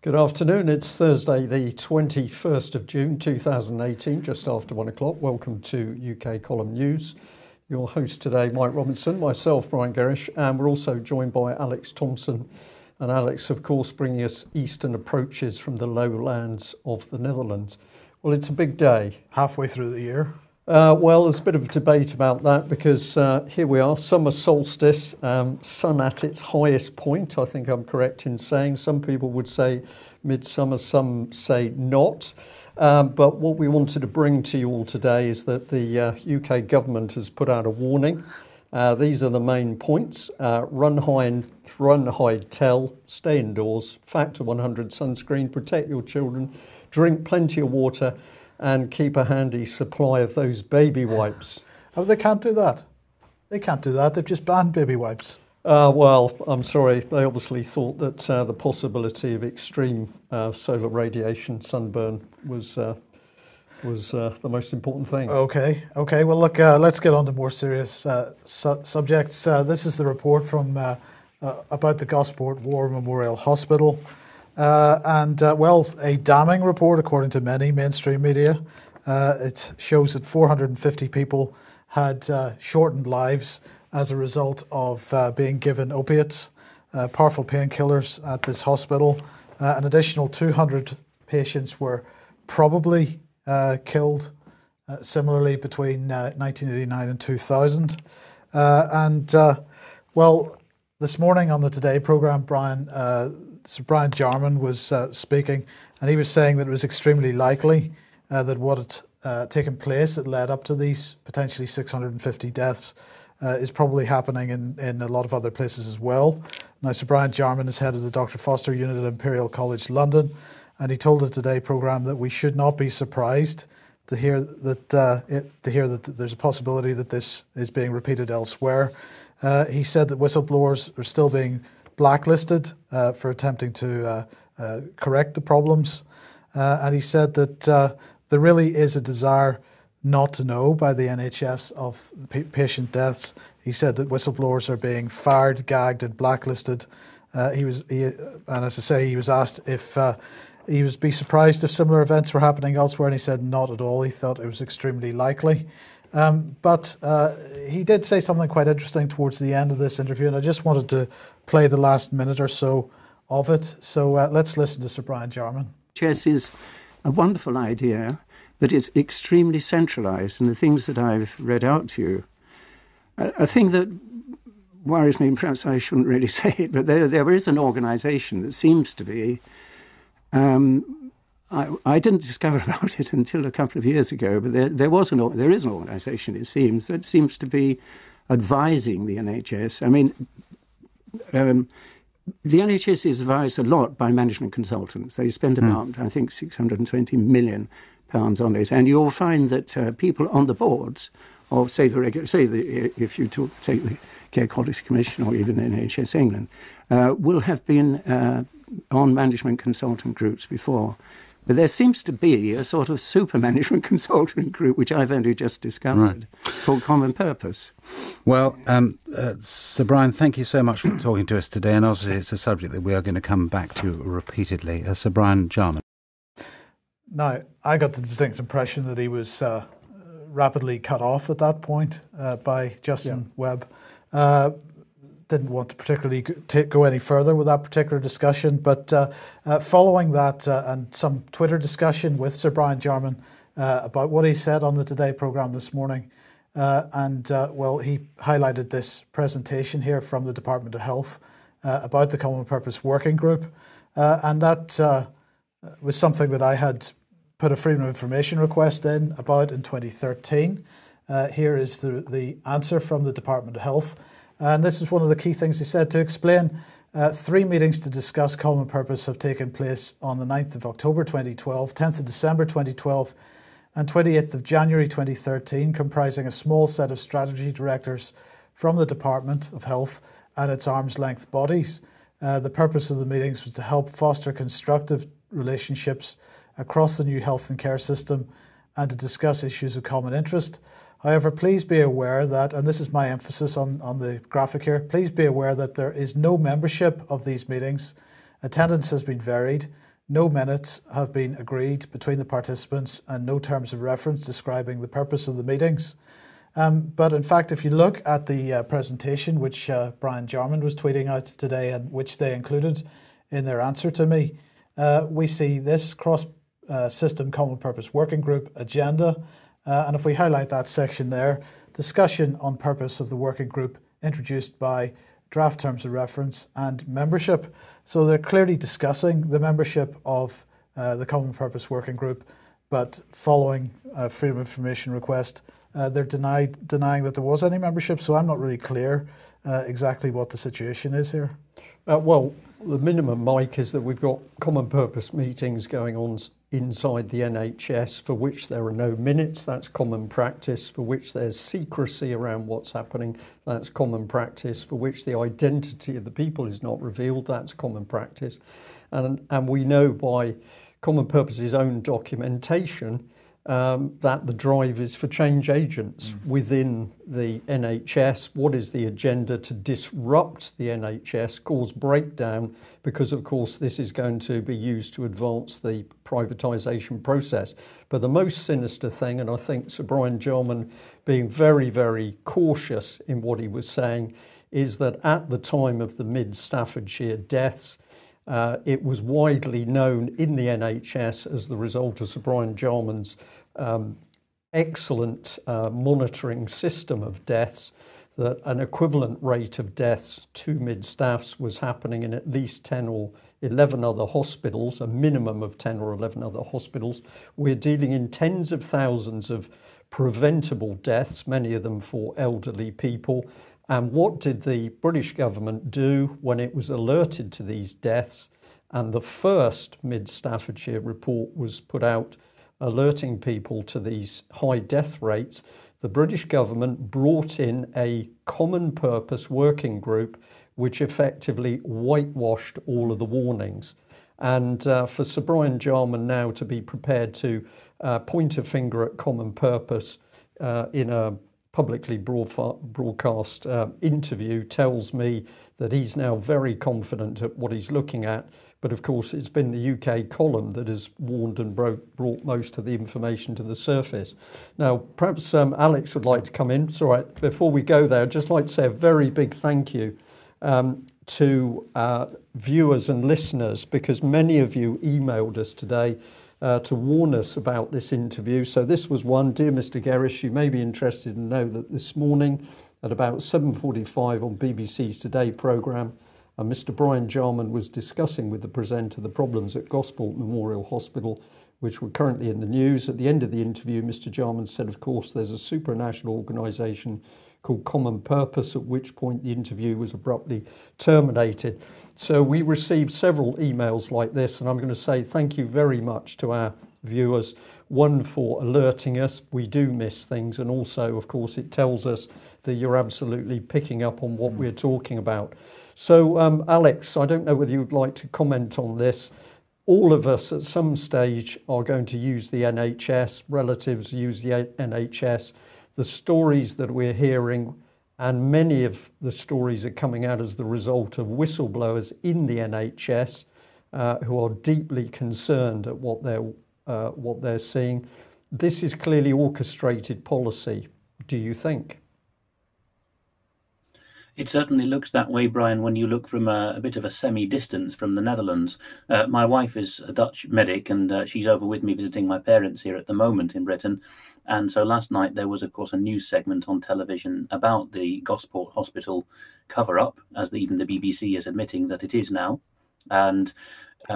Good afternoon. It's Thursday, the 21st of June 2018, just after 1 o'clock. Welcome to UK Column News. Your host today, Mike Robinson, myself, Brian Gerrish, and we're also joined by Alex Thompson. And Alex, of course, bringing us eastern approaches from the lowlands of the Netherlands. Well, it's a big day. Halfway through the year. Well, there's a bit of a debate about that because here we are, summer solstice, sun at its highest point. I think I'm correct in saying. Some people would say midsummer, some say not. But what we wanted to bring to you all today is that the UK government has put out a warning. These are the main points. Run, hide, tell, stay indoors, factor 100 sunscreen, protect your children, drink plenty of water, and keep a handy supply of those baby wipes. Oh, they can't do that. They can't do that. They've just banned baby wipes. Well, I'm sorry. They obviously thought that the possibility of extreme solar radiation, sunburn, was the most important thing. Okay. Well, look, let's get on to more serious subjects. This is the report from about the Gosport War Memorial Hospital. A damning report, according to many mainstream media. It shows that 450 people had shortened lives as a result of being given opiates, powerful painkillers at this hospital. An additional 200 patients were probably killed similarly between 1989 and 2000. This morning on the Today programme, Sir Brian Jarman was speaking, and he was saying that it was extremely likely that what had taken place that led up to these potentially 650 deaths is probably happening in a lot of other places as well. Now, Sir Brian Jarman is head of the Dr. Foster Unit at Imperial College London, and he told the Today programme that we should not be surprised to hear that there's a possibility that this is being repeated elsewhere. He said that whistleblowers are still being blacklisted for attempting to correct the problems. And he said that there really is a desire not to know by the NHS of patient deaths. He said that whistleblowers are being fired, gagged and blacklisted. He was asked if he would be surprised if similar events were happening elsewhere, and he said not at all. He thought it was extremely likely. But he did say something quite interesting towards the end of this interview, and I just wanted to play the last minute or so of it. So let's listen to Sir Brian Jarman. Chess is a wonderful idea, but it's extremely centralised. And the things that I've read out to you, a thing that worries me, perhaps I shouldn't really say it, but there is an organisation that seems to be... I didn't discover about it until a couple of years ago, but there is an organisation, it seems, that seems to be advising the NHS. I mean, the NHS is advised a lot by management consultants. They spend about, I think, £620 million on it, and you'll find that people on the boards of, if you take the Care Quality Commission or even NHS England, will have been on management consultant groups before. But there seems to be a sort of super management consultant group, which I've only just discovered, called Common Purpose. Well, Sir Brian, thank you so much for talking to us today. And obviously it's a subject that we are going to come back to repeatedly. Sir Brian Jarman. Now, I got the distinct impression that he was rapidly cut off at that point by Justin Webb. Didn't want to particularly go any further with that particular discussion, but following that and some Twitter discussion with Sir Brian Jarman about what he said on the Today programme this morning, he highlighted this presentation here from the Department of Health about the Common Purpose Working Group, and that was something that I had put a Freedom of Information request in about in 2013. Here is the answer from the Department of Health. And this is one of the key things he said. To explain, 3 meetings to discuss Common Purpose have taken place on the 9th of October 2012, 10th of December 2012 and 28th of January 2013, comprising a small set of strategy directors from the Department of Health and its arm's length bodies. The purpose of the meetings was to help foster constructive relationships across the new health and care system and to discuss issues of common interest. However, please be aware that, and this is my emphasis on the graphic here, please be aware that there is no membership of these meetings. Attendance has been varied No minutes have been agreed between the participants and no terms of reference describing the purpose of the meetings. But in fact, if you look at the presentation which Brian Jarman was tweeting out today and which they included in their answer to me, we see this cross-system common purpose working group agenda. And if we highlight that section there, discussion on purpose of the working group introduced by draft terms of reference and membership. So they're clearly discussing the membership of the common purpose working group, but following freedom of information request, they're denying that there was any membership. So I'm not really clear exactly what the situation is here. Well, the minimum, Mike, is that we've got common purpose meetings going on inside the NHS for which there are no minutes. That's common practice. For which there's secrecy around what's happening. That's common practice. For which the identity of the people is not revealed. That's common practice. And we know by common purpose's own documentation that the drive is for change agents within the NHS. What is the agenda to disrupt the NHS, cause breakdown, because of course this is going to be used to advance the privatisation process. But the most sinister thing, and I think Sir Brian Jarman being very, very cautious in what he was saying, is that at the time of the Mid-Staffordshire deaths, it was widely known in the NHS as the result of Sir Brian Jarman's excellent monitoring system of deaths that an equivalent rate of deaths to mid-staffs was happening in at least 10 or 11 other hospitals, a minimum of 10 or 11 other hospitals. We're dealing in tens of thousands of preventable deaths, many of them for elderly people. And what did the British government do when it was alerted to these deaths? And the first Mid-Staffordshire report was put out alerting people to these high death rates. The British government brought in a common purpose working group which effectively whitewashed all of the warnings. And for Sir Brian Jarman now to be prepared to point a finger at common purpose in a publicly broadcast interview tells me that he's now very confident at what he's looking at. But of course, it's been the UK column that has warned and brought most of the information to the surface. Now, perhaps Alex would like to come in. It's all right. Before we go there, I'd just like to say a very big thank you to viewers and listeners, because many of you emailed us today to warn us about this interview. So this was one. Dear Mr. Gerrish, you may be interested to know that this morning at about 7:45 on BBC's Today programme, Mr. Brian Jarman was discussing with the presenter the problems at Gosport Memorial Hospital, which were currently in the news. At the end of the interview, Mr. Jarman said, of course, there's a supranational organisation called Common Purpose, at which point the interview was abruptly terminated. So we received several emails like this, and I'm going to say thank you very much to our viewers. One, for alerting us. We do miss things, and also, of course, it tells us that you're absolutely picking up on what we're talking about. So, Alex, I don't know whether you'd like to comment on this. All of us at some stage are going to use the NHS, relatives use the NHS. The stories that we're hearing, and many of the stories are coming out as the result of whistleblowers in the NHS who are deeply concerned at what they're seeing. This is clearly orchestrated policy, do you think? It certainly looks that way, Brian, when you look from a bit of a semi-distance from the Netherlands. My wife is a Dutch medic, and she's over with me visiting my parents here at the moment in Britain. And so last night there was, of course, a news segment on television about the Gosport Hospital cover-up, as even the BBC is admitting that it is now. And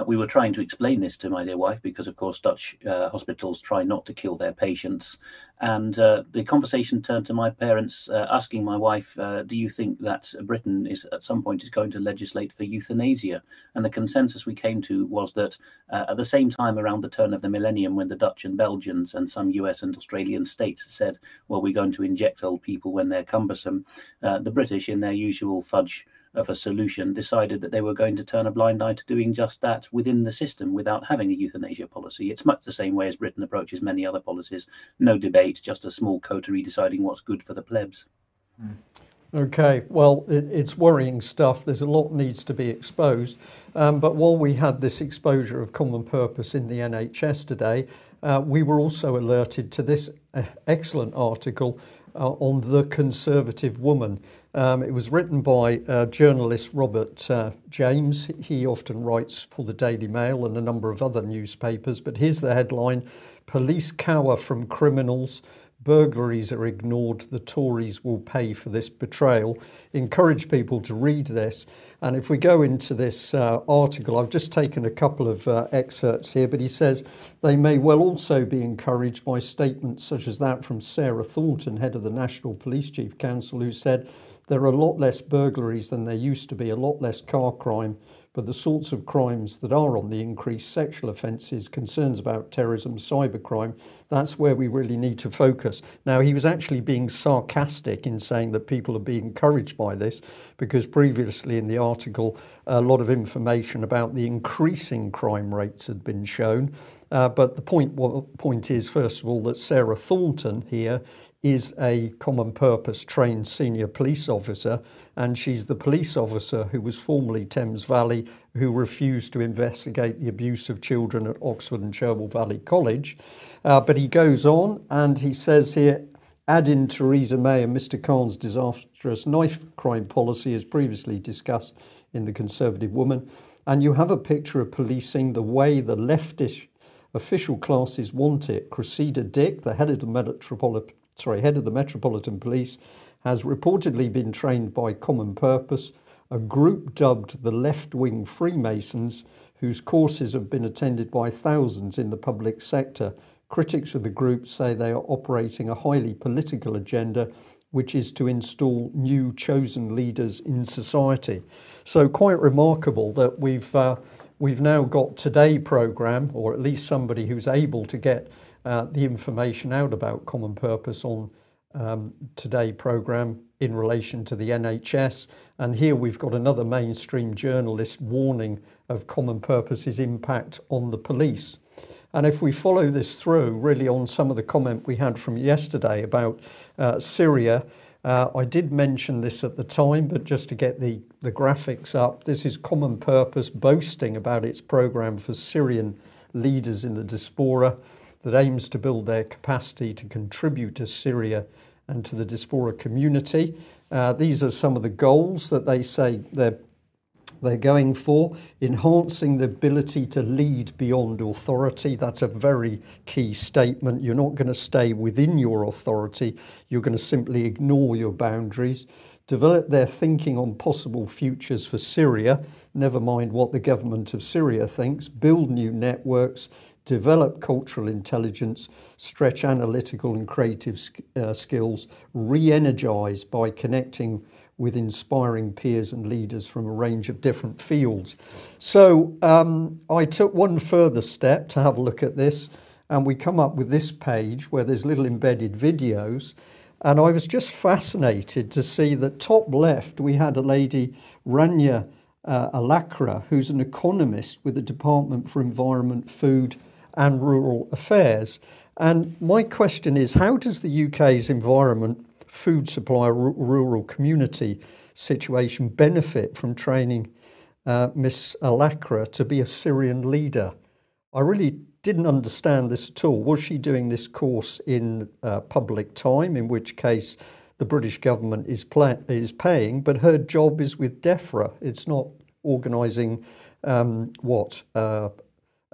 we were trying to explain this to my dear wife because, of course, Dutch hospitals try not to kill their patients. And the conversation turned to my parents asking my wife, do you think that Britain is at some point is going to legislate for euthanasia? And the consensus we came to was that at the same time around the turn of the millennium, when the Dutch and Belgians and some US and Australian states said, well, we're going to inject old people when they're cumbersome, the British, in their usual fudge of a solution, decided that they were going to turn a blind eye to doing just that within the system without having a euthanasia policy. It's much the same way as Britain approaches many other policies. No debate, just a small coterie deciding what's good for the plebs. Okay, well, it's worrying stuff. There's a lot needs to be exposed. But while we had this exposure of common purpose in the NHS today, we were also alerted to this excellent article on the conservative woman. It was written by journalist Robert James. He often writes for the Daily Mail and a number of other newspapers. But here's the headline: Police cower from criminals. Burglaries are ignored. The Tories will pay for this betrayal. Encourage people to read this. And if we go into this article, I've just taken a couple of excerpts here, but he says they may well also be encouraged by statements such as that from Sarah Thornton, head of the National Police Chief Council, who said there are a lot less burglaries than there used to be, a lot less car crime, but the sorts of crimes that are on the increase, sexual offences, concerns about terrorism, cybercrime, that's where we really need to focus. Now, he was actually being sarcastic in saying that people are being encouraged by this, because previously in the article, a lot of information about the increasing crime rates had been shown. But the point is, first of all, that Sarah Thornton here is a common purpose trained senior police officer, and she's the police officer who was formerly Thames Valley, who refused to investigate the abuse of children at Oxford and Cherwell Valley College. But he goes on and he says here, add in Theresa May and Mr Khan's disastrous knife crime policy as previously discussed in The Conservative Woman, and you have a picture of policing the way the leftish official classes want it. Cressida Dick, the head of the Metropolitan Police, has reportedly been trained by Common Purpose, a group dubbed the Left-Wing Freemasons, whose courses have been attended by thousands in the public sector. Critics of the group say they are operating a highly political agenda, which is to install new chosen leaders in society. So quite remarkable that we've now got Today programme, or at least somebody who's able to get the information out about Common Purpose on Today programme in relation to the NHS. And here we've got another mainstream journalist warning of Common Purpose's impact on the police. And if we follow this through, really on some of the comment we had from yesterday about Syria, I did mention this at the time, but just to get the graphics up, this is Common Purpose boasting about its programme for Syrian leaders in the diaspora that aims to build their capacity to contribute to Syria and to the diaspora community. These are some of the goals that they say they're going for. Enhancing the ability to lead beyond authority. That's a very key statement. You're not going to stay within your authority. You're going to simply ignore your boundaries. Develop their thinking on possible futures for Syria, never mind what the government of Syria thinks. Build new networks. Develop cultural intelligence, stretch analytical and creative skills, re-energise by connecting with inspiring peers and leaders from a range of different fields. So I took one further step to have a look at this, and we come up with this page where there's little embedded videos. And I was just fascinated to see that top left, we had a lady, Rania Alakra, who's an economist with the Department for Environment, Food and Rural Affairs. And my question is, how does the UK's environment, food supply, rural community situation benefit from training Miss Alakra to be a Syrian leader? I really didn't understand this at all. Was she doing this course in public time, in which case the British government is paying, but her job is with DEFRA? It's not organising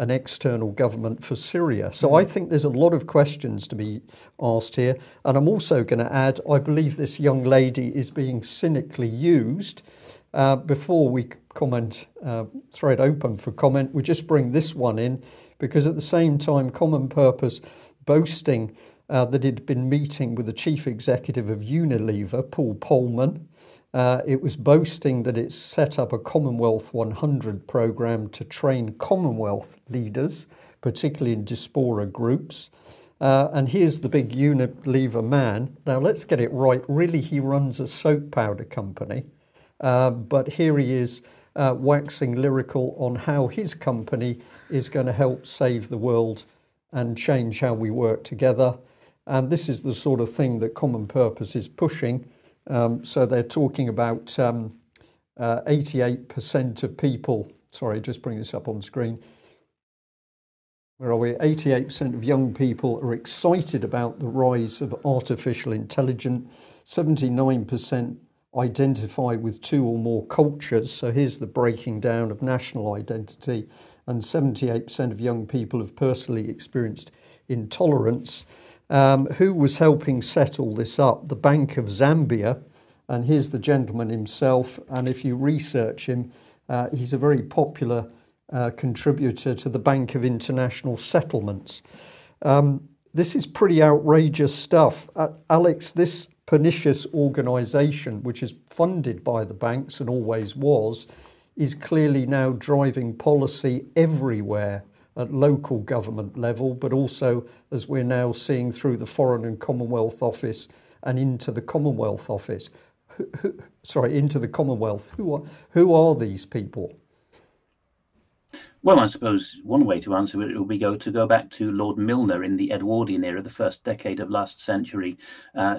an external government for Syria. So I think there's a lot of questions to be asked here. And I'm also going to add, I believe this young lady is being cynically used. Before we comment, throw it open for comment, we just bring this one in, because at the same time, Common Purpose boasting that it had been meeting with the chief executive of Unilever, Paul Polman. It was boasting that it's set up a Commonwealth 100 programme to train Commonwealth leaders, particularly in diaspora groups. And here's the big Unilever man. Now, let's get it right. Really, he runs a soap powder company. But here he is waxing lyrical on how his company is going to help save the world and change how we work together. And this is the sort of thing that Common Purpose is pushing. So they're talking about 88% of people, sorry, just bring this up on screen. Where are we? 88% of young people are excited about the rise of artificial intelligence. 79% identify with 2 or more cultures. So here's the breaking down of national identity. And 78% of young people have personally experienced intolerance. Who was helping set all this up? The Bank of Zambia. And here's the gentleman himself. And if you research him, he's a very popular contributor to the Bank of International Settlements. This is pretty outrageous stuff. Alex, this pernicious organisation, which is funded by the banks and always was, is clearly now driving policy everywhere at local government level, but also, as we're now seeing, through the Foreign and Commonwealth Office and into the Commonwealth Office. Into the Commonwealth. Who are these people? Well, I suppose one way to answer it would be to go back to Lord Milner in the Edwardian era, the first decade of last century,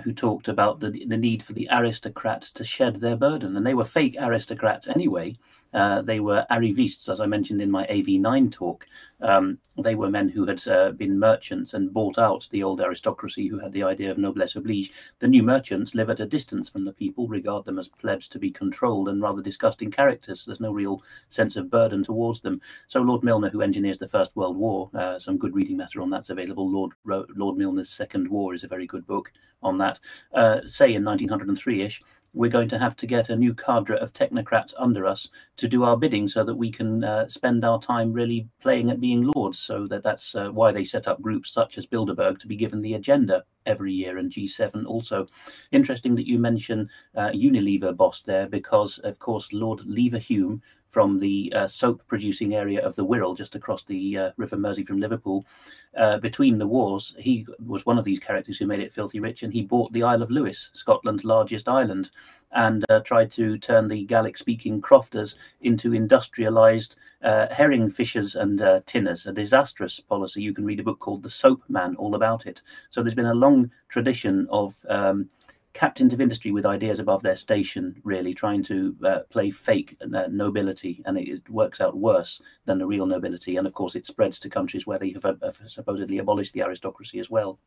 who talked about the need for the aristocrats to shed their burden. And they were fake aristocrats anyway. They were arrivistes, as I mentioned in my AV9 talk. They were men who had been merchants and bought out the old aristocracy who had the idea of noblesse oblige. The new merchants live at a distance from the people, regard them as plebs to be controlled and rather disgusting characters. There's no real sense of burden towards them. So Lord Milner, who engineers the First World War, some good reading matter on that's available. Lord Milner's Second War is a very good book on that. Say in 1903-ish, we're going to have to get a new cadre of technocrats under us to do our bidding so that we can spend our time really playing at being lords. So that's why they set up groups such as Bilderberg to be given the agenda every year, and G7 also. Interesting that you mention Unilever boss there, because, of course, Lord Leverhulme from the soap-producing area of the Wirral, just across the River Mersey from Liverpool. Between the wars, he was one of these characters who made it filthy rich, and he bought the Isle of Lewis, Scotland's largest island, and tried to turn the Gaelic-speaking crofters into industrialised herring fishers and tinners, a disastrous policy. You can read a book called The Soap Man all about it. So there's been a long tradition of captains of industry with ideas above their station, really trying to play fake nobility, and it works out worse than the real nobility. And of course, it spreads to countries where they have supposedly abolished the aristocracy as well.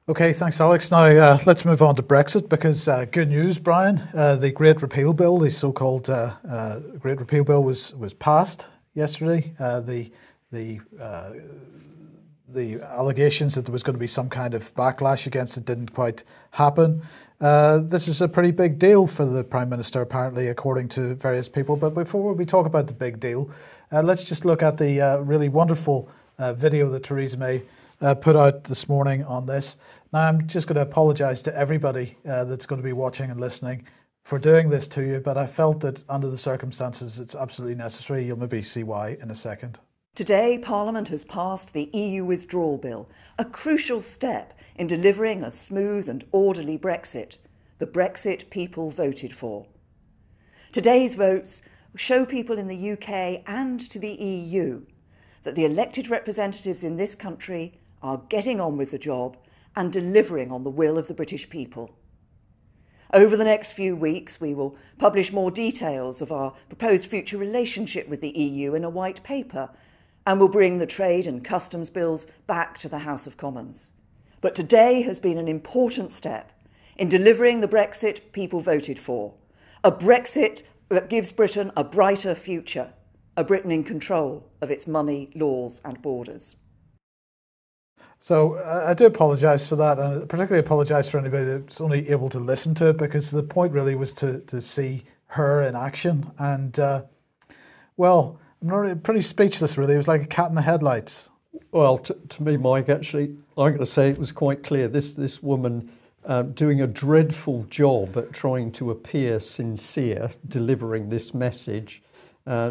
Okay, thanks, Alex. Now let's move on to Brexit, because good news, Brian. The Great Repeal Bill, the so-called Great Repeal Bill, was passed yesterday. The allegations that there was going to be some kind of backlash against it didn't quite happen. This is a pretty big deal for the Prime Minister, apparently, according to various people. But before we talk about the big deal, let's just look at the really wonderful video that Theresa May put out this morning on this. Now, I'm just going to apologise to everybody that's going to be watching and listening for doing this to you, but I felt that under the circumstances it's absolutely necessary. You'll maybe see why in a second. Today, Parliament has passed the EU Withdrawal Bill, a crucial step in delivering a smooth and orderly Brexit, the Brexit people voted for. Today's votes show people in the UK and to the EU that the elected representatives in this country are getting on with the job and delivering on the will of the British people. Over the next few weeks, we will publish more details of our proposed future relationship with the EU in a white paper, and will bring the trade and customs bills back to the House of Commons. But today has been an important step in delivering the Brexit people voted for, a Brexit that gives Britain a brighter future, a Britain in control of its money, laws and borders. So I do apologise for that, and particularly apologise for anybody that's only able to listen to it, because the point really was to see her in action. And, well, I'm pretty speechless, really. It was like a cat in the headlights. Well, to me, Mike, actually, I'm going to say it was quite clear. This woman doing a dreadful job at trying to appear sincere, delivering this message.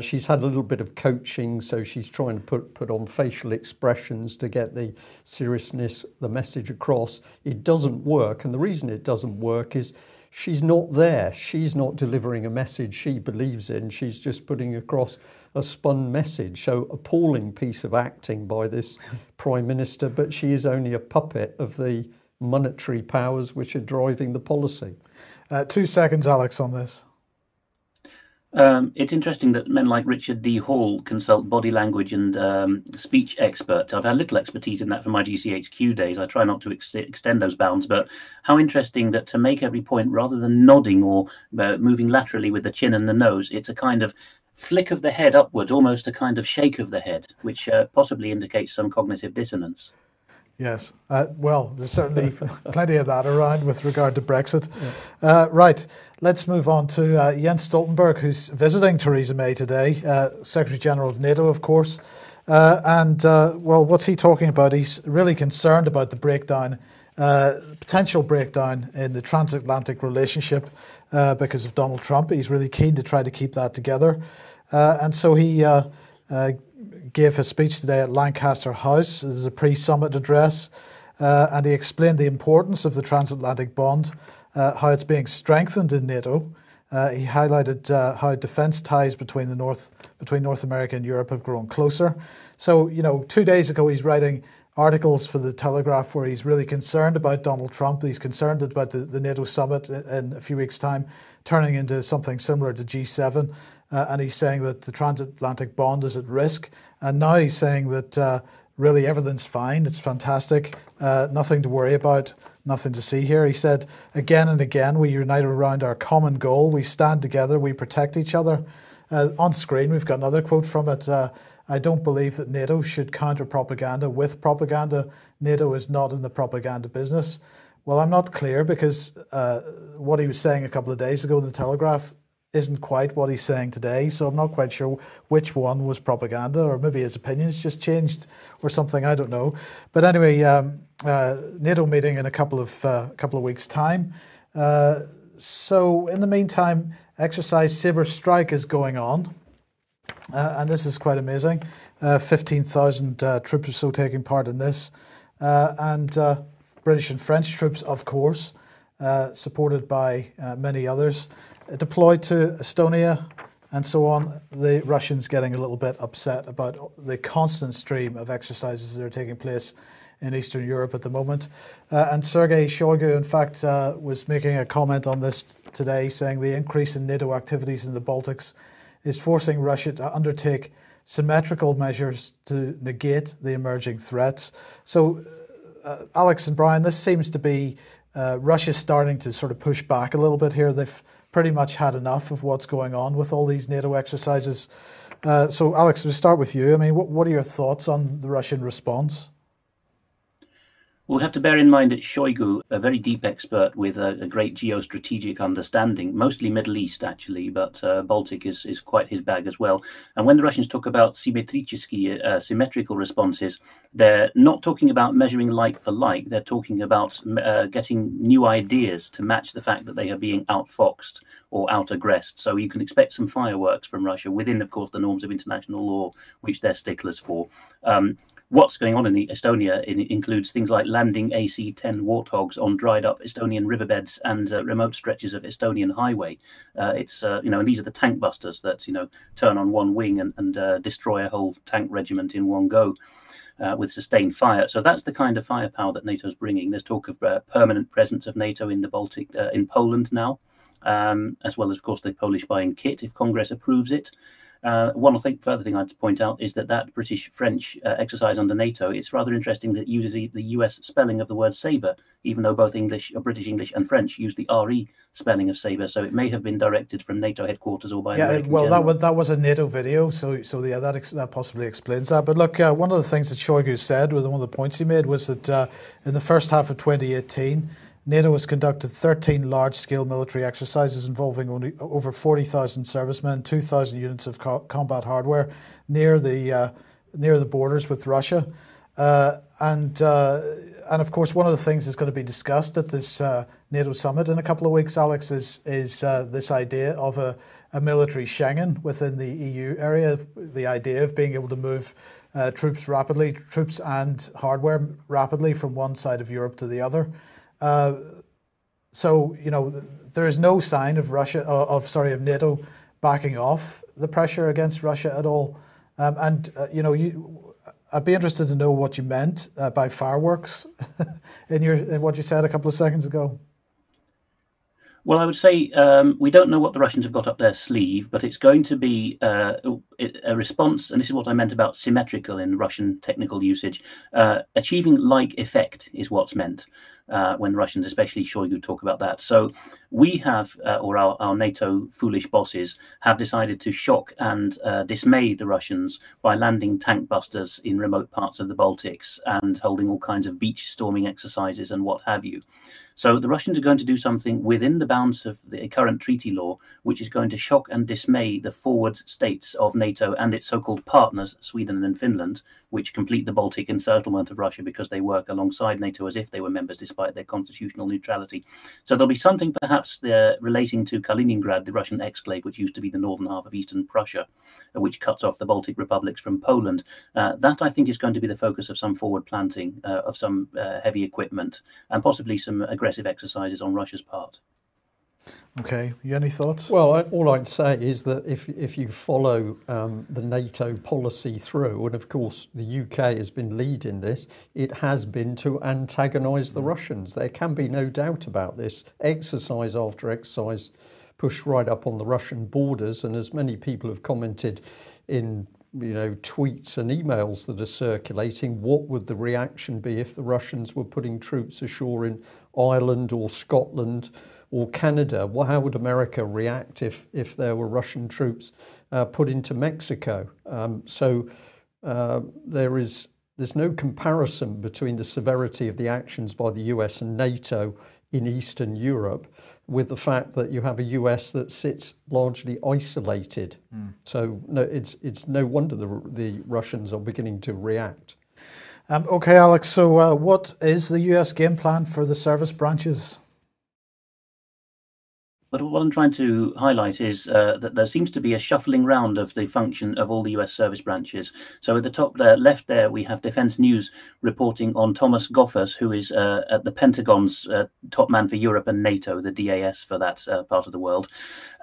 She's had a little bit of coaching, so she's trying to put on facial expressions to get the seriousness, the message across. It doesn't work, and the reason it doesn't work is she's not there. She's not delivering a message she believes in. She's just putting across a spun message. So appalling piece of acting by this Prime Minister, but she is only a puppet of the monetary powers which are driving the policy. 2 seconds, Alex, on this. It's interesting that men like Richard D. Hall consult body language and speech experts. I've had little expertise in that from my GCHQ days. I try not to extend those bounds, but how interesting that to make every point, rather than nodding or moving laterally with the chin and the nose, it's a kind of flick of the head upwards, almost a kind of shake of the head, which possibly indicates some cognitive dissonance. Yes. Well, there's certainly plenty of that around with regard to Brexit. Yeah. Right. Let's move on to Jens Stoltenberg, who's visiting Theresa May today, Secretary General of NATO, of course. Well, what's he talking about? He's really concerned about the breakdown, potential breakdown in the transatlantic relationship because of Donald Trump. He's really keen to try to keep that together. And so he gave a speech today at Lancaster House. This is a pre-summit address, and he explained the importance of the transatlantic bond, how it's being strengthened in NATO. He highlighted how defence ties between North America and Europe have grown closer. So, 2 days ago, he's writing articles for the Telegraph where he's really concerned about Donald Trump. He's concerned about the NATO summit in a few weeks' time turning into something similar to G7. And he's saying that the transatlantic bond is at risk. And now he's saying that really everything's fine. It's fantastic. Nothing to worry about. Nothing to see here. He said, again and again, we unite around our common goal. We stand together. We protect each other. On screen, we've got another quote from it. I don't believe that NATO should counter propaganda with propaganda. NATO is not in the propaganda business. Well, I'm not clear because what he was saying a couple of days ago in the Telegraph isn't quite what he's saying today. So I'm not quite sure which one was propaganda, or maybe his opinions just changed or something. I don't know. But anyway, NATO meeting in a couple of weeks' time. So in the meantime, Exercise Sabre Strike is going on. And this is quite amazing. 15,000 troops or so taking part in this. And British and French troops, of course, supported by many others, deployed to Estonia and so on. The Russians getting a little bit upset about the constant stream of exercises that are taking place in Eastern Europe at the moment. And Sergei Shoigu, in fact, was making a comment on this today, saying the increase in NATO activities in the Baltics is forcing Russia to undertake symmetrical measures to negate the emerging threats. So, Alex and Brian, this seems to be Russia starting to sort of push back a little bit here. They've pretty much had enough of what's going on with all these NATO exercises. So, Alex, we'll start with you. I mean, what are your thoughts on the Russian response? We'll have to bear in mind that Shoigu, a very deep expert with a great geostrategic understanding, mostly Middle East actually, but Baltic is quite his bag as well. And when the Russians talk about symmetrical responses, they're not talking about measuring like for like. They're talking about getting new ideas to match the fact that they are being outfoxed or outaggressed. So you can expect some fireworks from Russia within, of course, the norms of international law, which they're sticklers for. What's going on in the Estonia includes things like landing AC-10 Warthogs on dried-up Estonian riverbeds and remote stretches of Estonian highway. And these are the tank busters that turn on one wing and destroy a whole tank regiment in one go with sustained fire. So that's the kind of firepower that NATO's bringing. There's talk of permanent presence of NATO in the Baltic, in Poland now, as well as, of course, the Polish buying kit if Congress approves it. One further thing I'd point out is that British-French exercise under NATO, it's rather interesting that it uses the US spelling of the word sabre, even though both British English and French use the RE spelling of sabre. So it may have been directed from NATO headquarters or by American general. that was a NATO video, so yeah, that possibly explains that. But look, one of the things that Shoigu said, one of the points he made, was that in the first half of 2018, NATO has conducted 13 large-scale military exercises involving over 40,000 servicemen, 2,000 units of combat hardware near the borders with Russia, and of course one of the things that's going to be discussed at this NATO summit in a couple of weeks, Alex, is this idea of a military Schengen within the EU area. The idea of being able to move troops and hardware rapidly from one side of Europe to the other. So there is no sign of NATO backing off the pressure against Russia at all. I'd be interested to know what you meant by fireworks in what you said a couple of seconds ago. Well, I would say we don't know what the Russians have got up their sleeve, but it's going to be a response, and this is what I meant about symmetrical in Russian technical usage. Achieving like effect is what's meant when Russians, especially Shoigu, talk about that. So we have, or our NATO foolish bosses, have decided to shock and dismay the Russians by landing tank busters in remote parts of the Baltics and holding all kinds of beach storming exercises and what have you. So the Russians are going to do something within the bounds of the current treaty law, which is going to shock and dismay the forward states of NATO and its so-called partners, Sweden and Finland, which complete the Baltic encirclement of Russia because they work alongside NATO as if they were members despite their constitutional neutrality. So there'll be something perhaps relating to Kaliningrad, the Russian exclave, which used to be the northern half of eastern Prussia, which cuts off the Baltic republics from Poland. That, I think, is going to be the focus of some forward planting of some heavy equipment and possibly some aggressive exercises on Russia's part. Okay, you any thoughts? Well, all I'd say is that if you follow the NATO policy through, and of course the UK has been leading this, it has been to antagonise the Russians. There can be no doubt about this. Exercise after exercise pushed right up on the Russian borders, and as many people have commented in tweets and emails that are circulating, what would the reaction be if the Russians were putting troops ashore in Ireland or Scotland or Canada? Well, how would America react if there were Russian troops put into Mexico? There's no comparison between the severity of the actions by the US and NATO in Eastern Europe with the fact that you have a US that sits largely isolated. So no, it's no wonder the Russians are beginning to react. Okay, Alex, so what is the US game plan for the service branches? But what I'm trying to highlight is that there seems to be a shuffling round of the function of all the US service branches. So at the top there, left there, we have Defense News reporting on Thomas Goffers, who is at the Pentagon's top man for Europe and NATO, the DAS for that part of the world.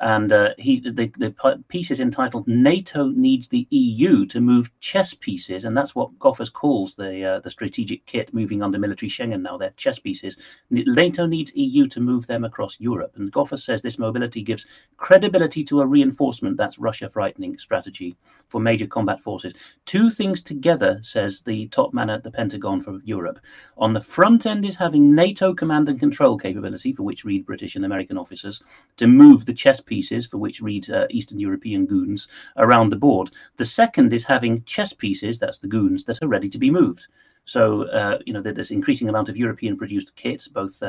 And the piece is entitled "NATO Needs the EU to Move Chess Pieces," and that's what Goffers calls the strategic kit moving under military Schengen now. They're chess pieces. NATO needs EU to move them across Europe, and Goffers says this mobility gives credibility to a reinforcement, that's Russia frightening strategy for major combat forces. Two things together, says the top man at the Pentagon for Europe. On the front end is having NATO command and control capability, for which read British and American officers, to move the chess pieces, for which read Eastern European goons, around the board. The second is having chess pieces, that's the goons, that are ready to be moved. So, there's increasing amount of European-produced kits, both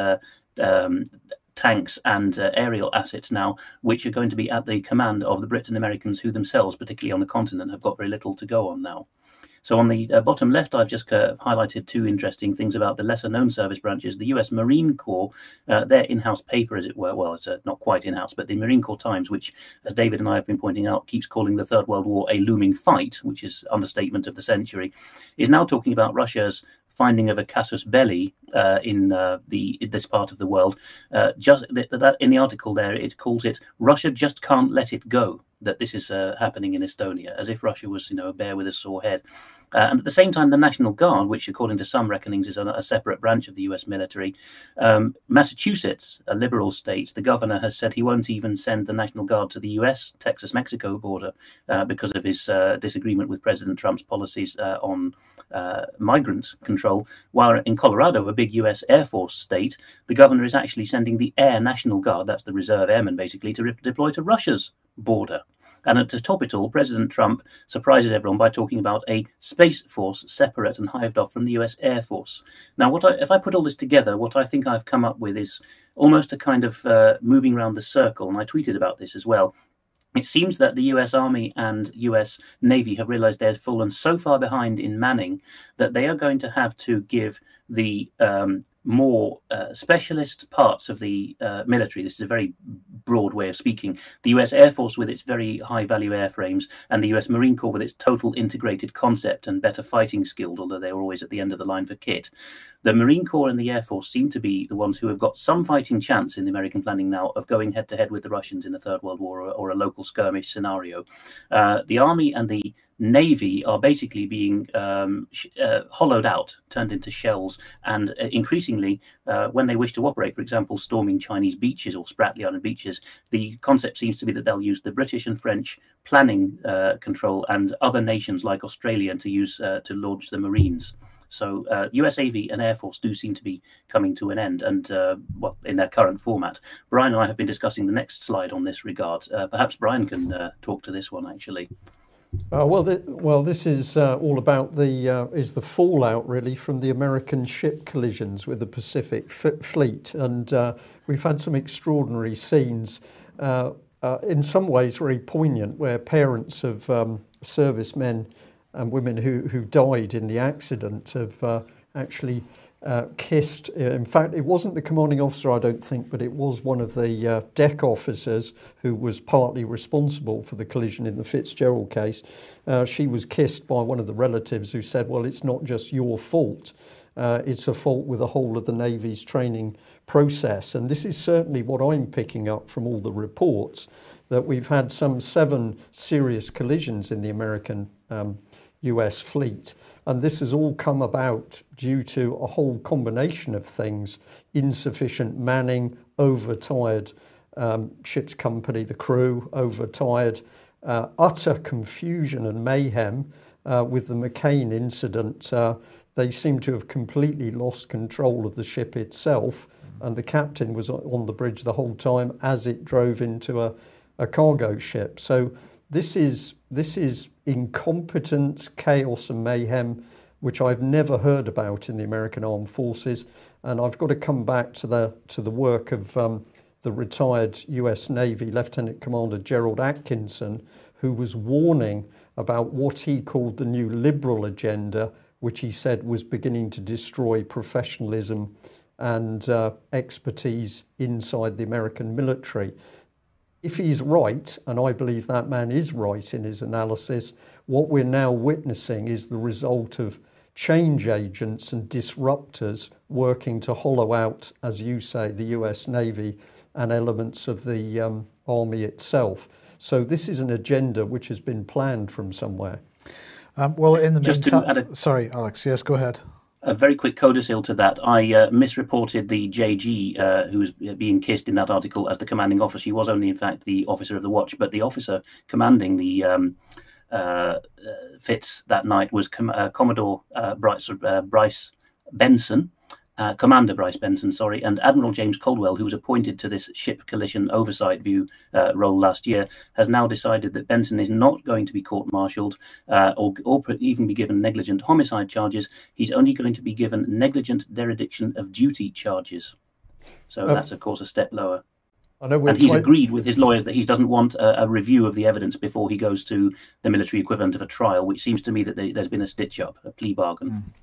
tanks and aerial assets now, which are going to be at the command of the Brits and Americans, who themselves, particularly on the continent, have got very little to go on now. So on the bottom left, I've just highlighted two interesting things about the lesser-known service branches. The US Marine Corps, their in-house paper, as it were, well, it's not quite in-house, but the Marine Corps Times, which, as David and I have been pointing out, keeps calling the Third World War a looming fight, which is understatement of the century, is now talking about Russia's finding of a casus belli in this part of the world. Just that in the article there, it calls it "Russia just can't let it go." That this is happening in Estonia, as if Russia was, a bear with a sore head. And at the same time, the National Guard, which according to some reckonings is a separate branch of the US military, Massachusetts, a liberal state, the governor has said he won't even send the National Guard to the US Texas-Mexico border because of his disagreement with President Trump's policies on migrant control, while in Colorado, a big US Air Force state, the governor is actually sending the Air National Guard, that's the reserve airmen basically, to deploy to Russia's border. And to top it all, President Trump surprises everyone by talking about a space force separate and hived off from the US Air Force. Now, if I put all this together, what I think I've come up with is almost a kind of moving around the circle, and I tweeted about this as well. It seems that the US Army and US Navy have realized they've fallen so far behind in manning that they are going to have to give the more specialist parts of the military, this is a very broad way of speaking, the US Air Force with its very high-value airframes and the US Marine Corps with its total integrated concept and better fighting skilled, although they're always at the end of the line for kit. The Marine Corps and the Air Force seem to be the ones who have got some fighting chance in the American planning now of going head-to-head with the Russians in the Third World War or a local skirmish scenario. The Army and the Navy are basically being hollowed out, turned into shells, and increasingly, when they wish to operate, for example, storming Chinese beaches or Spratly Island beaches, the concept seems to be that they'll use the British and French planning control and other nations like Australia to use to launch the Marines. So US Navy and Air Force do seem to be coming to an end, and well, in their current format. Brian and I have been discussing the next slide on this regard. Perhaps Brian can talk to this one, actually. This is all about the fallout really from the American ship collisions with the Pacific Fleet, and we've had some extraordinary scenes, in some ways very poignant, where parents of servicemen and women who died in the accident have actually kissed. In fact, it wasn't the commanding officer, I don't think, but it was one of the deck officers who was partly responsible for the collision in the Fitzgerald case. She was kissed by one of the relatives who said, well, it's not just your fault. It's a fault with the whole of the Navy's training process. And this is certainly what I'm picking up from all the reports, that we've had some 7 serious collisions in the American US fleet. And this has all come about due to a whole combination of things: insufficient manning, overtired ship's company, the crew, overtired, utter confusion and mayhem with the McCain incident. They seem to have completely lost control of the ship itself, and the captain was on the bridge the whole time as it drove into a cargo ship. So this is incompetence, chaos and mayhem, which I've never heard about in the American Armed Forces. And I've got to come back to the work of the retired US Navy Lieutenant Commander Gerald Atkinson, who was warning about what he called the new liberal agenda, which he said was beginning to destroy professionalism and expertise inside the American military. If he's right, and I believe that man is right in his analysis, what we're now witnessing is the result of change agents and disruptors working to hollow out, as you say, the US Navy and elements of the Army itself. So this is an agenda which has been planned from somewhere. Well, in the meantime... Sorry, Alex. Yes, go ahead. A very quick codicil to that. I misreported the JG who was being kissed in that article as the commanding officer. He was only, in fact, the officer of the watch, but the officer commanding the Fitz that night was Commodore Bryce Benson, Commander Bryce Benson, sorry, and Admiral James Caldwell, who was appointed to this ship collision oversight view role last year, has now decided that Benson is not going to be court-martialed or even be given negligent homicide charges. He's only going to be given negligent dereliction of duty charges. So that's, of course, a step lower. And he's agreed with his lawyers that he doesn't want a review of the evidence before he goes to the military equivalent of a trial, which seems to me that there's been a stitch-up, a plea bargain.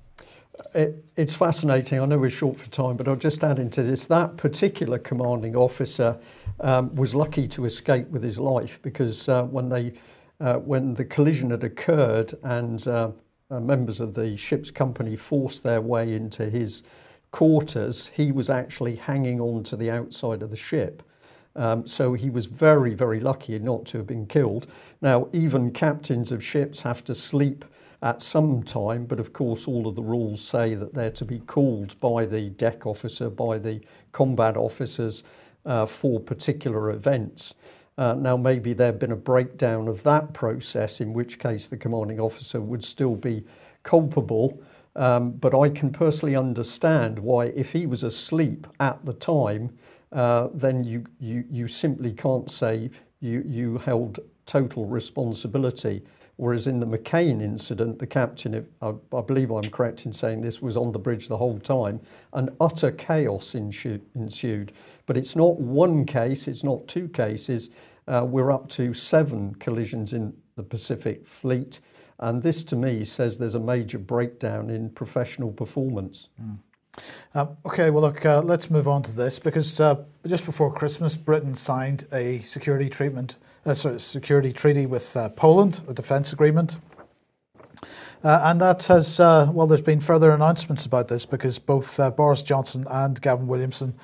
It's fascinating. I know we're short for time, but I'll just add into this. That particular commanding officer was lucky to escape with his life, because when the collision had occurred and members of the ship's company forced their way into his quarters, he was actually hanging on to the outside of the ship. So he was very, very lucky not to have been killed. Now, even captains of ships have to sleep at some time, but of course all of the rules say that they're to be called by the deck officer, by the combat officers for particular events. Now maybe there'd been a breakdown of that process, in which case the commanding officer would still be culpable, but I can personally understand why, if he was asleep at the time, then you simply can't say you held total responsibility. Whereas in the McCain incident, the captain, I believe I'm correct in saying this, was on the bridge the whole time, and utter chaos ensued. But it's not one case, it's not 2 cases. We're up to 7 collisions in the Pacific Fleet. And this, to me, says there's a major breakdown in professional performance. Okay, well, look, let's move on to this, because just before Christmas, Britain signed a security treaty with Poland, a defence agreement. And that has, there's been further announcements about this, because both Boris Johnson and Gavin Williamson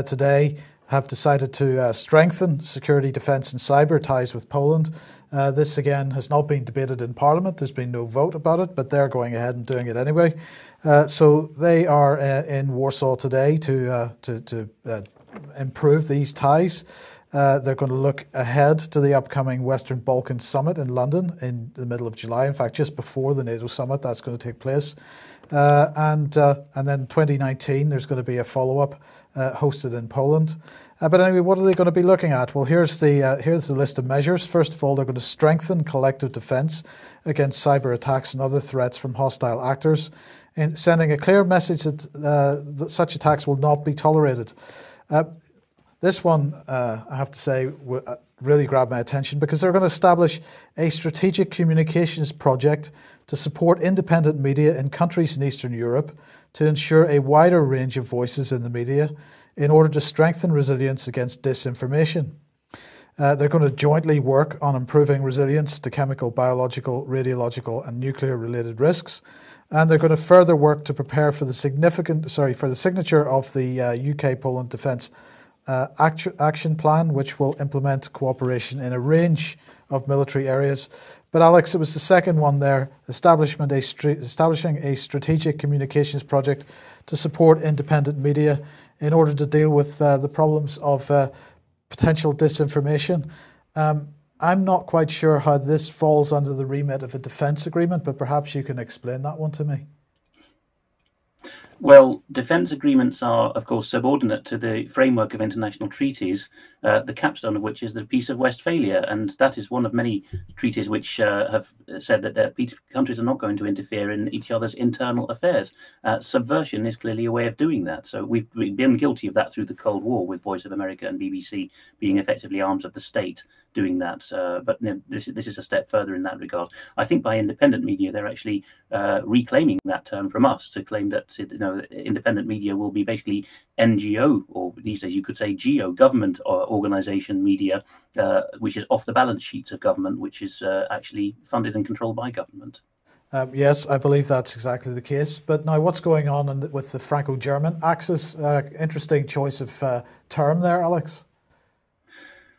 today have decided to strengthen security, defence and cyber ties with Poland. This again has not been debated in Parliament. There's been no vote about it, but they're going ahead and doing it anyway. So they are in Warsaw today to improve these ties. They're going to look ahead to the upcoming Western Balkans Summit in London in the middle of July. In fact, just before the NATO summit, that's going to take place. And then 2019, there's going to be a follow-up hosted in Poland. But anyway, what are they going to be looking at? Well, here's the list of measures. First of all, they're going to strengthen collective defence against cyber attacks and other threats from hostile actors, and sending a clear message that such attacks will not be tolerated. This one, I have to say, really grabbed my attention because they're going to establish a strategic communications project to support independent media in countries in Eastern Europe to ensure a wider range of voices in the media in order to strengthen resilience against disinformation. They're going to jointly work on improving resilience to chemical, biological, radiological and nuclear-related risks. And they're going to further work to prepare for the signature of the UK-Poland Defence Action Plan, which will implement cooperation in a range of military areas. But Alex, it was the second one there, establishing a strategic communications project to support independent media in order to deal with the problems of potential disinformation. I'm not quite sure how this falls under the remit of a defence agreement, but perhaps you can explain that one to me. Well, defence agreements are, of course, subordinate to the framework of international treaties, the capstone of which is the Peace of Westphalia. And that is one of many treaties which have said that countries are not going to interfere in each other's internal affairs. Subversion is clearly a way of doing that. So we've been guilty of that through the Cold War, with Voice of America and BBC being effectively arms of the state doing that. But this is a step further in that regard. I think by independent media, they're actually reclaiming that term from us to claim that independent media will be basically NGO, or these days you could say GO, government or organisation media, which is off the balance sheets of government, which is actually funded and controlled by government. Yes, I believe that's exactly the case. But now what's going on with the Franco-German axis? Interesting choice of term there, Alex.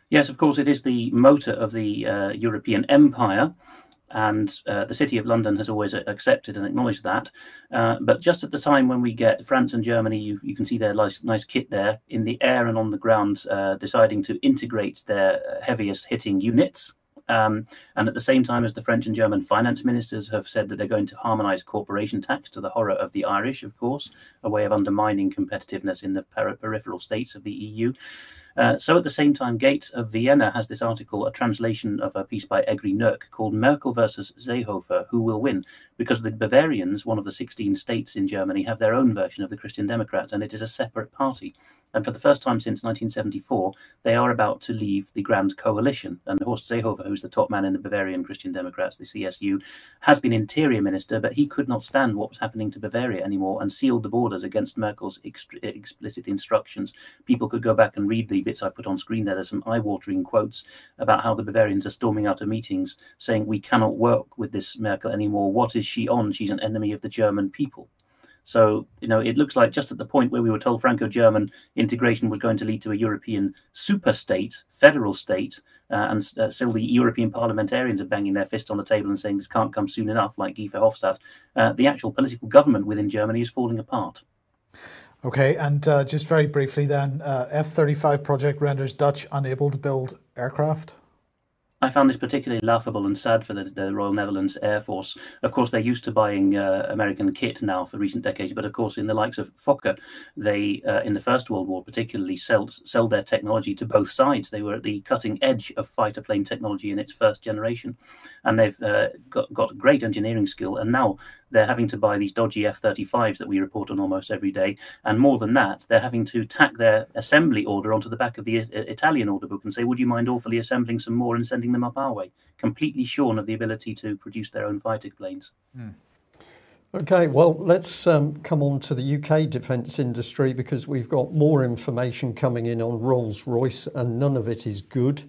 Yes, of course, it is the motor of the European empire. And the City of London has always accepted and acknowledged that. But just at the time when we get France and Germany, you can see their nice kit there, in the air and on the ground, deciding to integrate their heaviest hitting units. And at the same time as the French and German finance ministers have said that they're going to harmonise corporation tax, to the horror of the Irish, of course, a way of undermining competitiveness in the peripheral states of the EU. So at the same time, Gate of Vienna has this article, a translation of a piece by Egri Nurk, called Merkel versus Seehofer, Who Will Win? Because the Bavarians, one of the 16 states in Germany, have their own version of the Christian Democrats, and it is a separate party. And for the first time since 1974, they are about to leave the Grand Coalition. And Horst Seehofer, who's the top man in the Bavarian Christian Democrats, the CSU, has been interior minister, but he could not stand what was happening to Bavaria anymore and sealed the borders against Merkel's explicit instructions. People could go back and read the bits I put on screen there. There's some eye-watering quotes about how the Bavarians are storming out of meetings, saying, "We cannot work with this Merkel anymore. What is she on? She's an enemy of the German people." So, it looks like just at the point where we were told Franco-German integration was going to lead to a European super-state, federal state, and still the European parliamentarians are banging their fists on the table and saying this can't come soon enough, like Guy Verhofstadt, the actual political government within Germany is falling apart. Okay, and just very briefly then, F-35 project renders Dutch unable to build aircraft? I found this particularly laughable and sad for the Royal Netherlands Air Force. Of course, they're used to buying American kit now for recent decades, but of course, in the likes of Fokker, they, in the First World War particularly, sell their technology to both sides. They were at the cutting edge of fighter plane technology in its first generation, and they've got great engineering skill, and now they're having to buy these dodgy F-35s that we report on almost every day. And more than that, they're having to tack their assembly order onto the back of the Italian order book and say, would you mind awfully assembling some more and sending them up our way? Completely shorn of the ability to produce their own fighter planes. Okay, well, let's come on to the UK defence industry, because we've got more information coming in on Rolls-Royce and none of it is good.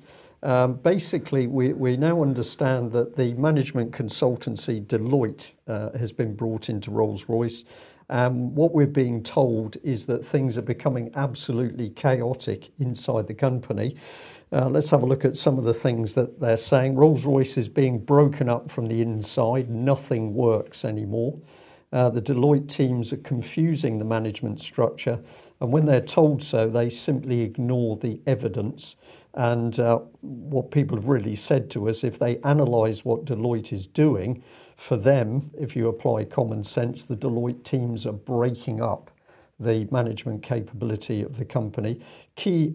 Basically, we now understand that the management consultancy Deloitte has been brought into Rolls-Royce. What we're being told is that things are becoming absolutely chaotic inside the company. Let's have a look at some of the things that they're saying. Rolls-Royce is being broken up from the inside. Nothing works anymore. The Deloitte teams are confusing the management structure, and when they're told so, they simply ignore the evidence. And what people have really said to us, if they analyse what Deloitte is doing, for them, if you apply common sense, the Deloitte teams are breaking up the management capability of the company. Key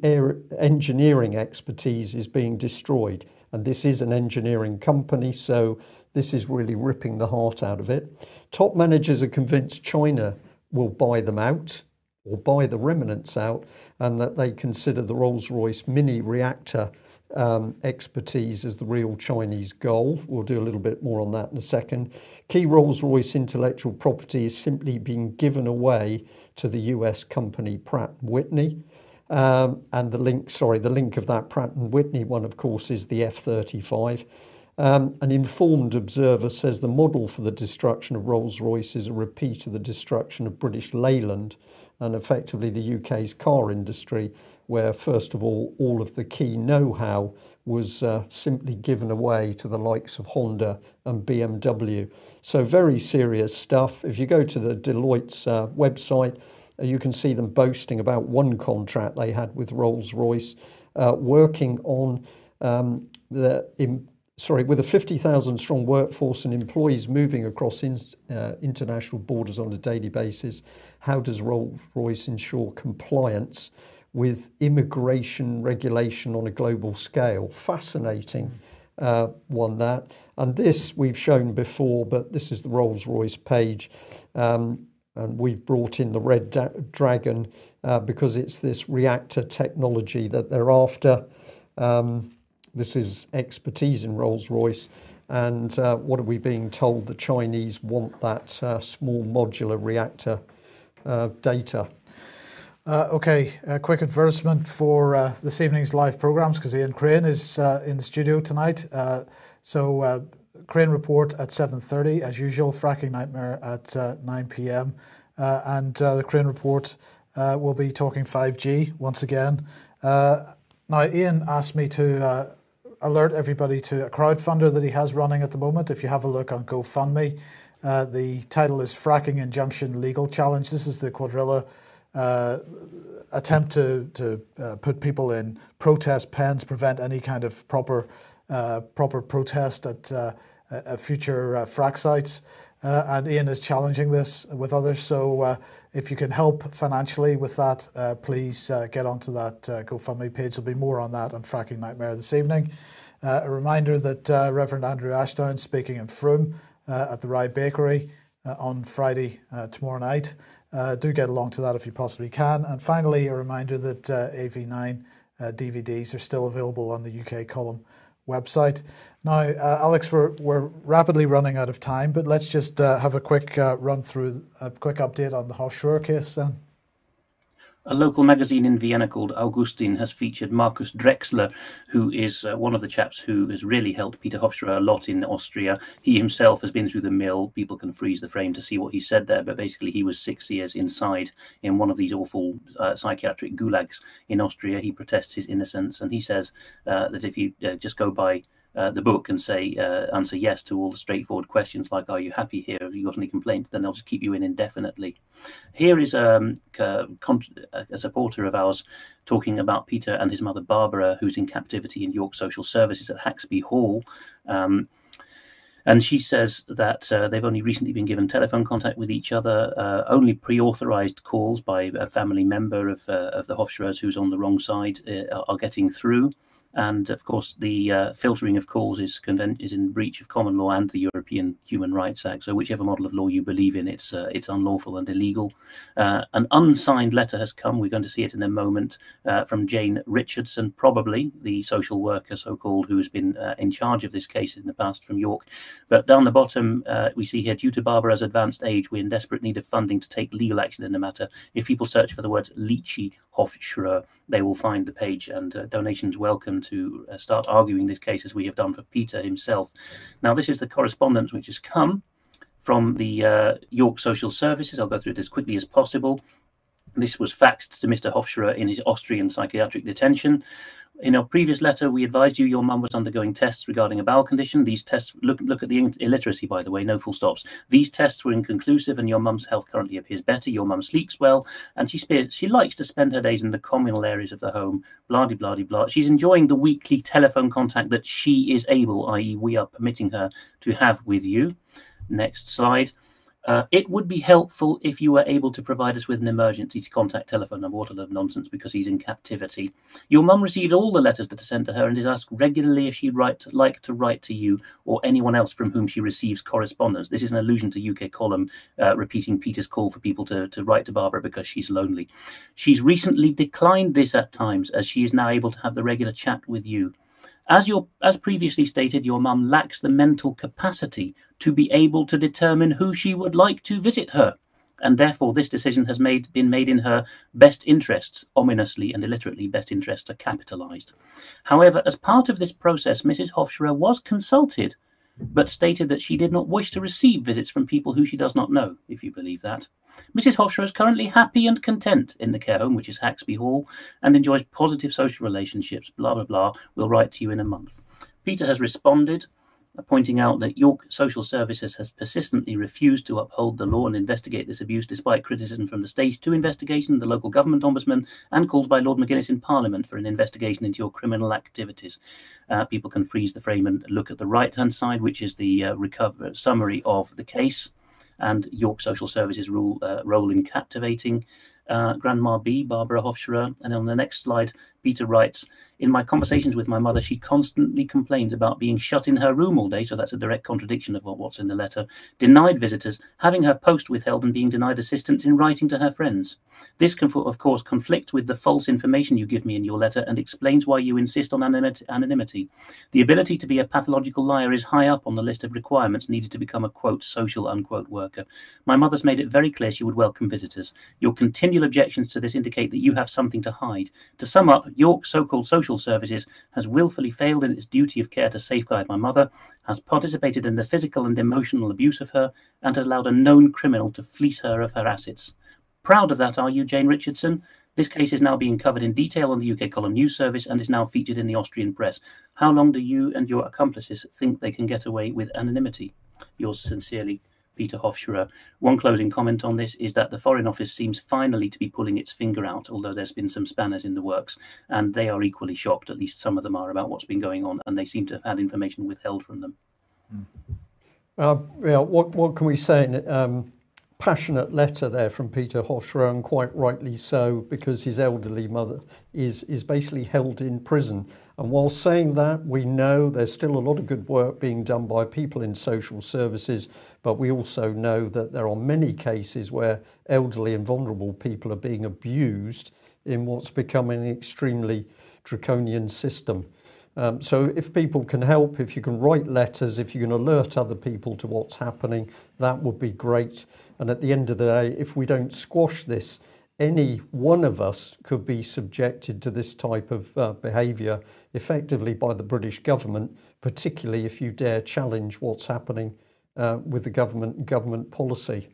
engineering expertise is being destroyed, and this is an engineering company, so this is really ripping the heart out of it. Top managers are convinced China will buy them out, or buy the remnants out, and that they consider the Rolls-Royce mini reactor expertise as the real Chinese goal. We'll do a little bit more on that in a second. Key Rolls-Royce intellectual property is simply being given away to the US company Pratt & Whitney. And the link of that Pratt & Whitney one, of course, is the F-35. An informed observer says the model for the destruction of Rolls-Royce is a repeat of the destruction of British Leyland and effectively the UK's car industry, where, first of all of the key know-how was simply given away to the likes of Honda and BMW. So very serious stuff. If you go to the Deloitte's website, you can see them boasting about one contract they had with Rolls-Royce, working on with a 50,000 strong workforce and employees moving across international borders on a daily basis. How does Rolls-Royce ensure compliance with immigration regulation on a global scale? Fascinating one, that. And this we've shown before, but this is the Rolls-Royce page. And we've brought in the Red Dragon because it's this reactor technology that they're after. This is expertise in Rolls-Royce. And what are we being told? The Chinese want that small modular reactor data. Okay, a quick advertisement for this evening's live programmes, because Ian Crane is in the studio tonight. So Crane Report at 7:30, as usual, Fracking Nightmare at 9 p.m. And the Crane Report will be talking 5G once again. Now, Ian asked me to alert everybody to a crowdfunder that he has running at the moment. If you have a look on GoFundMe, the title is Fracking Injunction Legal Challenge. This is the quadrilla attempt to put people in protest pens, prevent any kind of proper protest at future frack sites. And Ian is challenging this with others. So if you can help financially with that, please get onto that GoFundMe page. There'll be more on that on Fracking Nightmare this evening. A reminder that Reverend Andrew Ashdown speaking in Frome at the Rye Bakery on Friday tomorrow night. Do get along to that if you possibly can. And finally, a reminder that AV9 DVDs are still available on the UK Column website. Now, Alex, we're rapidly running out of time, but let's just have a quick run through, a quick update on the Hofstra case then. A local magazine in Vienna called Augustin has featured Markus Drexler, who is one of the chaps who has really helped Peter Hofstra a lot in Austria. He himself has been through the mill. People can freeze the frame to see what he said there, but basically he was 6 years inside in one of these awful psychiatric gulags in Austria. He protests his innocence, and he says that if you just go by the book and say answer yes to all the straightforward questions like, are you happy here, have you got any complaints, then they'll just keep you in indefinitely. Here is a supporter of ours talking about Peter and his mother Barbara, who's in captivity in York Social Services at Haxby Hall. And she says that they've only recently been given telephone contact with each other, only pre-authorised calls by a family member of the Hofstras who's on the wrong side are getting through. And of course, the filtering of calls is in breach of common law and the European Human Rights Act. So whichever model of law you believe in, it's unlawful and illegal. An unsigned letter has come. We're going to see it in a moment from Jane Richardson, probably the social worker, so-called, who's been in charge of this case in the past from York. But down the bottom, we see here, due to Barbara's advanced age, we're in desperate need of funding to take legal action in the matter. If people search for the words Lychee Hofstra, they will find the page, and donations welcome to start arguing this case as we have done for Peter himself. Now, this is the correspondence which has come from the York Social Services. I'll go through it as quickly as possible. This was faxed to Mr. Hofstra in his Austrian psychiatric detention. In our previous letter, we advised you your mum was undergoing tests regarding a bowel condition. These tests, look at the illiteracy, by the way, no full stops. These tests were inconclusive, and your mum's health currently appears better. Your mum sleeps well, and she likes to spend her days in the communal areas of the home, blah-de-blah-de-blah. She's enjoying the weekly telephone contact that she is able, i.e. we are permitting her to have with you. Next slide. It would be helpful if you were able to provide us with an emergency contact telephone number. What a lot of nonsense, because he's in captivity. Your mum receives all the letters that are sent to her and is asked regularly if she'd like to write to you or anyone else from whom she receives correspondence. This is an allusion to UK Column repeating Peter's call for people to write to Barbara because she's lonely. She's recently declined this at times, as she is now able to have the regular chat with you. As previously stated, your mum lacks the mental capacity to be able to determine who she would like to visit her, and therefore this decision has been made in her best interests. Ominously and illiterately, best interests are capitalised. However, as part of this process, Mrs. Hofstra was consulted, but stated that she did not wish to receive visits from people who she does not know, if you believe that. Mrs. Hofstra is currently happy and content in the care home, which is Haxby Hall, and enjoys positive social relationships, blah, blah, blah. We'll write to you in a month. Peter has responded, pointing out that York Social Services has persistently refused to uphold the law and investigate this abuse despite criticism from the Stage 2 investigation, the local government ombudsman, and calls by Lord McGuinness in Parliament for an investigation into your criminal activities. People can freeze the frame and look at the right-hand side, which is the summary of the case, and York Social Services role in captivating Grandma B, Barbara Hofstra. And on the next slide, Peter writes, in my conversations with my mother, she constantly complains about being shut in her room all day, so that's a direct contradiction of what's in the letter, denied visitors, having her post withheld, and being denied assistance in writing to her friends. This can, of course, conflict with the false information you give me in your letter and explains why you insist on anonymity. The ability to be a pathological liar is high up on the list of requirements needed to become a, quote, social, unquote, worker. My mother's made it very clear she would welcome visitors. Your continual objections to this indicate that you have something to hide. To sum up, York so-called social services has willfully failed in its duty of care to safeguard my mother, has participated in the physical and emotional abuse of her, and has allowed a known criminal to fleece her of her assets. Proud of that, are you, Jane Richardson? This case is now being covered in detail on the UK Column News Service and is now featured in the Austrian press. How long do you and your accomplices think they can get away with anonymity? Yours sincerely, Peter Hofstra. One closing comment on this is that the Foreign Office seems finally to be pulling its finger out, although there's been some spanners in the works, and they are equally shocked, at least some of them are, about what's been going on, and they seem to have had information withheld from them. What can we say? Passionate letter there from Peter Hofstra, and quite rightly so, because his elderly mother is basically held in prison. And while saying that, we know there's still a lot of good work being done by people in social services, but we also know that there are many cases where elderly and vulnerable people are being abused in what's becoming an extremely draconian system. So if people can help, if you can write letters, if you can alert other people to what's happening, that would be great. And at the end of the day, if we don't squash this, any one of us could be subjected to this type of behaviour effectively by the British government, particularly if you dare challenge what's happening with the government and government policy.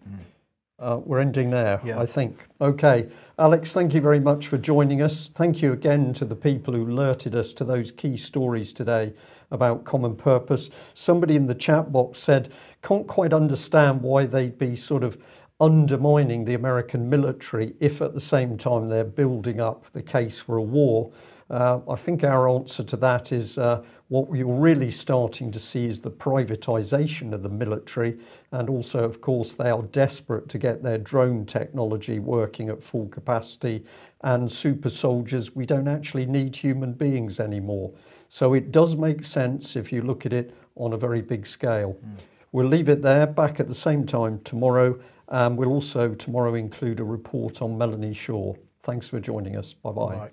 We're ending there, yeah. I think. Okay, Alex, thank you very much for joining us. Thank you again to the people who alerted us to those key stories today about common purpose. Somebody in the chat box said, can't quite understand why they'd be sort of undermining the American military if at the same time they're building up the case for a war. I think our answer to that is what we're really starting to see is the privatisation of the military, and also, of course, they are desperate to get their drone technology working at full capacity, and super soldiers, we don't actually need human beings anymore. So it does make sense if you look at it on a very big scale. We'll leave it there, back at the same time tomorrow. We'll also tomorrow include a report on Melanie Shaw. Thanks for joining us. Bye-bye. Bye.